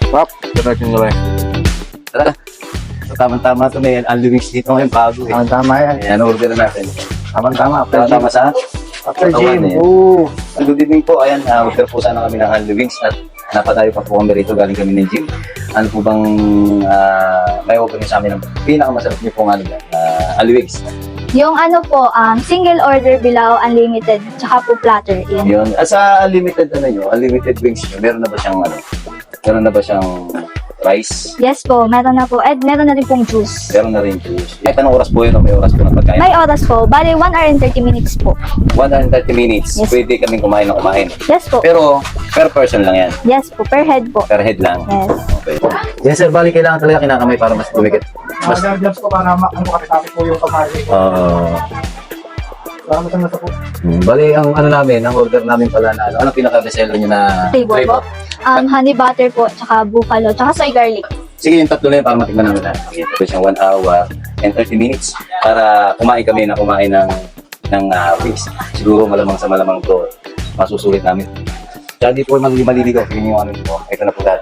Pap, tara yung gawin. Tara. So, tama-tama ito. May unlimited dito ngayon bago eh. Tama yan. Ayan, order na natin. Tama. Tama sa After katawan gym. eh. Good evening po. Ayan, order po sana kami ng Unlimited at napadayo pa po kami rito. Galing kami ng gym. Ano po bang may open sa amin ng pinakamasarap niyo pong Unlimited? Yung ano po, single order bilao, unlimited, tsaka po platter. Yun. Yun. At sa unlimited unlimited wings nyo, meron na ba siyang meron na ba siyang rice? Yes po, meron na po. And meron na rin pong juice. Meron na rin juice. Kahit anong oras po yun o may oras po ng pagkain? May oras po. Bale, 1 hour and 30 minutes po. 130 minutes. Yes. Pwede kaming kumain ng kumain. Yes po. Pero per person lang yan. Yes po, per head po. Per head lang. Yes. Okay. Yes sir, bali kailangan talaga kinakamay para mas dumikit. Mas Jobs ko para kapit-kapit po yung kamali. Salamat ang nasa po. Bali ang namin, ang order namin pala na ano pinaka-bestseller nyo na Flavor po. Honey butter po, tsaka buffalo, tsaka soy garlic. Sige, yung tatlo na yun para matikman namin na. Ito siyang 1 hour and 30 minutes para kumain kami ng wings. Siguro malamang sa malamang to masusulit namin. Tsaka di po maliligaw. Yun yung ano po. Ito na po lahat.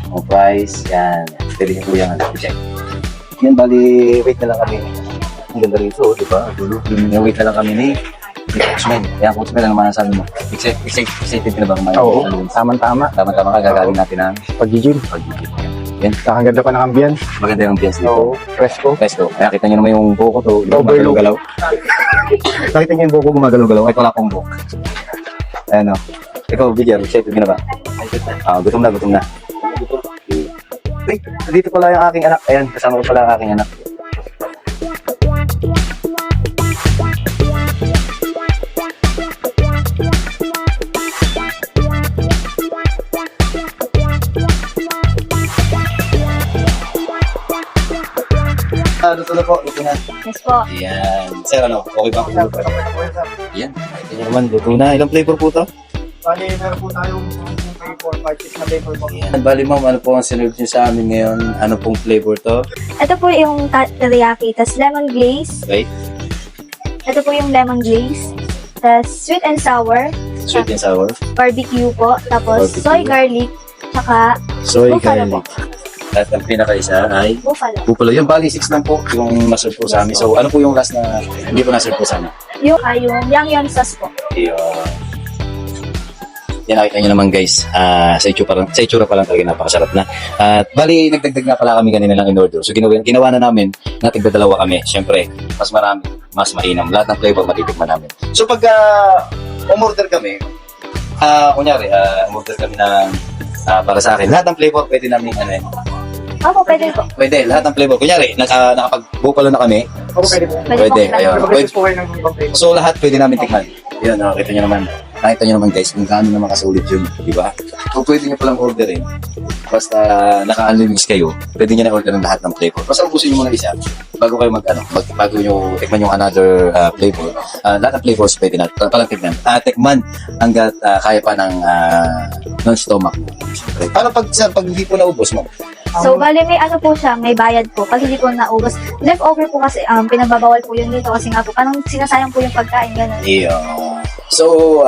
Ang price, yan. Pwede nyo po yung check. Yan, bali, wait na lang kami. Ang ganda rito, di ba? Wait na lang kami ni Coachman. Yan, Coachman, ano naman ang sabi mo? Excited ka na ba kumain? Oo, tama. Tama-tama ka, gagawin natin ang Pag-gym. pag-gigit. Yan, Kakaganda pa ng ambience. maganda yung ambience dito. Oo, presko. Presto. Kaya kita nyo naman yung buhok ko to. Overlook. Gumagalaw-galaw. Nakita nyo yung buhok ko gumagalaw-galaw. Kahit wala akong buhok. Ayan o. Ikaw, Bidjar, excited ka na ba? Gutom na. Wait, dito pala yung aking anak. Ayan, kasama ko pala ang aking anak. Luto na po, luto na. Yes po. Ayan. Sir, ano? Okay ba? Ayan. Ito naman, luto na. Ilang flavor po to? Bali, meron po tayong 3, 4, 5, 6 na flavor po. Ayan. Bali ma'am, ano po ang sinerve niyo sa amin ngayon? Ano pong flavor to? Ito po yung teriyaki, tas lemon glaze. Okay? Ito po yung lemon glaze. Tas sweet and sour, Sweet and sour. barbecue po. Tapos Barbecue. soy garlic, tsaka Soy buffalo garlic. At ang pinaka-isa ay buffalo. Bupalo. Yung bali 6 lang po yung naserve po sa amin. So ano po yung last na hindi po naserve po sa amin? Yung yang yon sauce po. Ayun. Yan, nakita nyo naman guys, sa itsura pa lang talaga napakasarap na. At bali, nagdagdag nga pala kami kanina lang in order. So ginawa na namin, natigdadalawa kami. Siyempre, mas marami, mas mainam. Lahat ng flavor matitikman namin. So pag umorder kami, kunyari, umorder kami ng para sa akin, lahat ng flavor pwede namin Opo, pwede po. pwede, lahat ng flavor. Kunyari, nakapag-bupalo na kami, Oo, pwede po. pwede. po. Ayun. Pwede po kayo ng ibang flavor. So lahat pwede namin tikman. Yan, nakita nyo naman. Nakita nyo naman guys kung gaano naman kasulit yun, di ba? Kung pwede nyo palang orderin, basta naka-unlimited kayo, pwede nyo na order ng lahat ng flavor. Basta ubusin nyo muna isa, bago kayo bago nyo tikman yung another flavor. Lahat ng flavors pwede na, palang tikman. Tikman hanggat kaya pa ng stomach mo. Siyempre. Paano pag hindi po naubos mo? So, bali may ano po siya, may bayad po. Pag hindi po naubos. Leftover po kasi, pinagbabawal po yun dito kasi nga po, parang sinasayang po yung pagkain, gano'n. Iyo. So,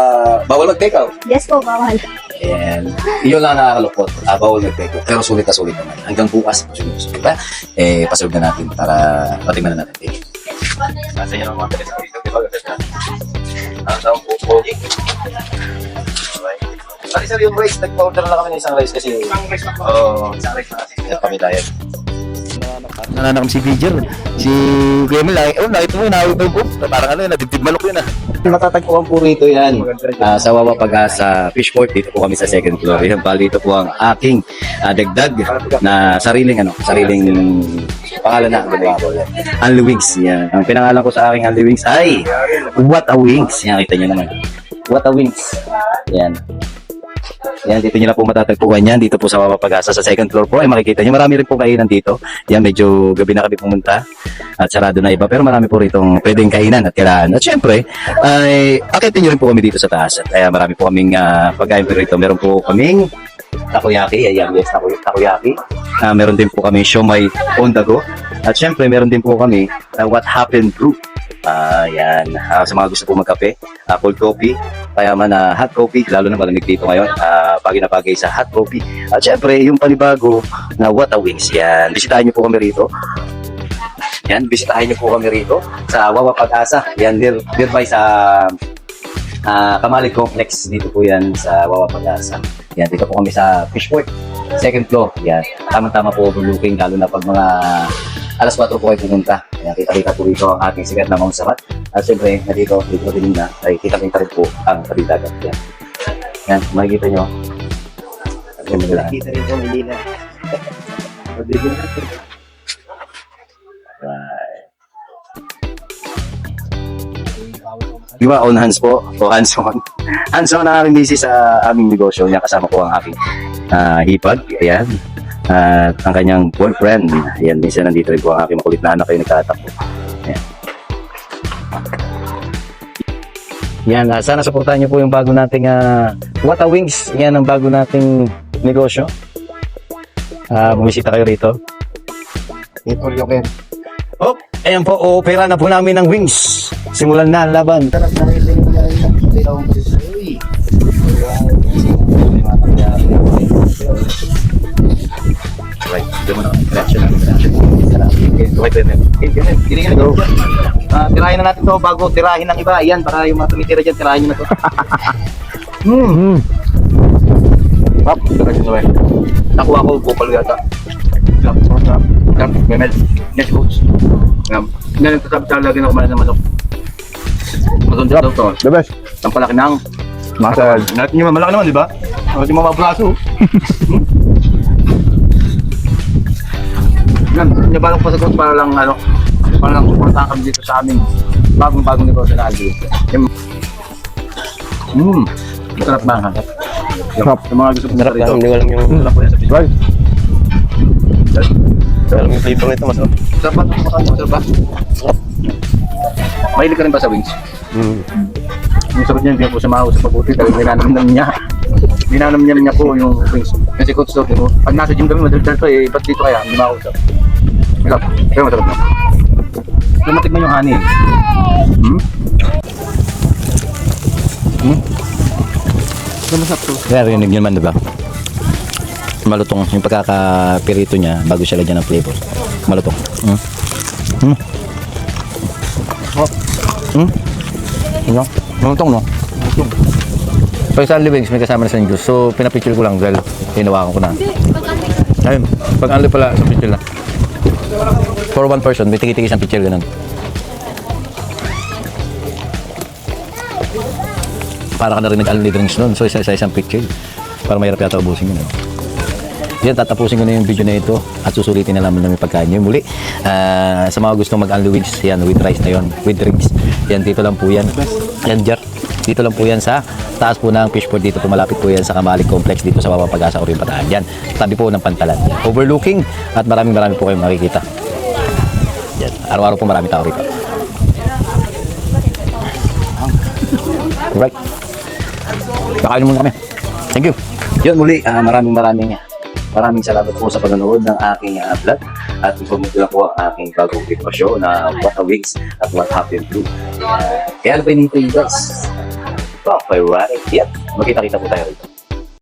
bawal mag-take out. Yes po, bawal. And yun lang nakakalupot. Bawal mag-take out. Pero sulit na sulit naman. Hanggang bukas, sulit, diba? Paserve na natin para patingnan na natin. Nasa inyo naman mga teles dito, diba? Ang taong pupo. Sorry sir, yung rice, nag-order na kami ng isang rice kasi Isang rice na po. isang rice na kasi kami diet. Nananakam si Bidjar. Si Gomel, nakita mo, inawit mo po. Parang nadibdig manok yun Matatagpuan po rito yan sa Wawa Pag-asa Fishport. Dito po kami sa second floor. Yan, bali ito po ang aking dagdag na sariling pangalan na. Unli Wings. Yan. Ang pinangalan ko sa aking Unli Wings ay What a Wings. Yan, kita nyo naman. What a Wings. Yan. Yan, dito nyo na po matatagpuan yan. Dito po sa Wawa Pag-asa sa second floor po. Ay makikita nyo. Marami rin po kainan dito. Yan, medyo gabi na kami pumunta. At sarado na iba. Pero marami po ritong pwedeng kainan at kailangan. At syempre, ay akitin nyo rin po kami dito sa taas. At kaya marami po kaming pagkain po rito. Meron po kaming takoyaki. Ayan, yes, takoyaki. Meron din po kami siomay on the go. At syempre, meron din po kami What Happened Brew. Yan. Sa mga gusto po magkape, cold coffee. payaman na hot coffee, lalo na malamig dito ngayon. Bagay na bagay sa hot coffee. At syempre, yung panibago na What a Wings. Yan, bisitahin niyo po kami rito. Yan, bisitahin niyo po kami rito sa Wawa Pag-asa. Yan, nearby sa Kamalig Complex. Dito po yan sa Wawa Pag-asa. Yan, dito po kami sa Fishport, second floor. Yan, tama-tama po overlooking, lalo na pag mga alas 4 po kayo pumunta. Yan, kita-kita po dito ang ating sikat na Mount Samat. At syempre, dito din na, ay kita-kita rin po ang Tabi-dagat. Yan. Yan, makikita nyo. Kita rin po, hindi na. Di ba, on hands po? O hands-on. Hands-on ang aking busy sa aming negosyo. Yan, kasama ko ang aking hipag. Ayan. At ang kanyang boyfriend. Ayan, minsan nandito rin po ang aking makulit na anak kayo nagtatakbo. Ayan. Yan, sana supportahan niyo po yung bago nating What a Wings. Yan ang bago nating negosyo. Bumisita kayo rito. Ito yung ken. Oh, ayan po, opera na po namin ng wings. Simulan na ang laban. Sarap na rin yung dalawang beses. Uy. Right, doon mo na. Reaction. Tirahin na natin to bago tirahin ng iba. Ayan, para yung mga tumitira dyan, tirahin nyo na to. Pap, tirahin nyo eh. Nakuha ko, bupalo yata. Memel. Yes, coach. Ngayon, nagtasabi lagi na kumain ng manok. Masundot daw to. The best. Ang palaki ng Massage. natin yung malaki naman, di ba? Natin yung mga braso. Yan, nabalong pasagot para lang suportahan kami dito sa aming bagong negosyo na Aldi. Masarap ba? Sarap. Yung mga gusto Sarap rito. lang, hindi ko alam yung... Sarap po yan sa pizza. Right. Alam yung flavor nito, masarap. Sarap ba? Masarap ba? Mahilig ka rin ba sa wings? Yung sagot niya, hindi po siya mahaw sa pabuti dahil minanam niya po yung wings. Kasi coach Doc, pag nasa gym kami, madaldal to eh, ba't dito kaya? Hindi mahausap. Masarap. Kaya masarap na. Lumatik mo yung honey. Kaya rinig nyo naman, diba? Malutong. Yung pagkakapirito niya, bago siya lagyan ng flavor. Malutong. Malutong, no? Pag sa Wings, may kasama na sa juice. So, pinapicture ko lang dahil hinawakan ko na. Ayun. Pag unli pala sa picture na. For one person, may tiki-tiki siyang picture ganun. Para ka na rin nag-unli drinks nun. So, isa-isang picture. Para mahirap yata ubusin yun. Yan, tatapusin ko na yung video na ito at susulitin na naman namin pagkain nyo. Muli, sa mga gustong mag-unli wings, yan, with rice na yun, with drinks. Yan, dito lang po yan. Yan, Jar. Dito lang po yan sa taas po ng Fishport. Dito po malapit po yan sa Kamalig Complex dito sa Wawa Pag-asa, Orion Bataan. Yan, tabi po ng Pantalan. Yan. Overlooking at marami po kayong makikita. Yan, araw-araw po marami tao rito. Alright. Kakain muna kami. Thank you. Yun muli, maraming salamat po sa panonood ng aking vlog at informed ko lang po ang aking bagong video show na What a Wings at What Happened to Kaya ano ba yung guys? Bye, right? Yep, magkita-kita po tayo rito.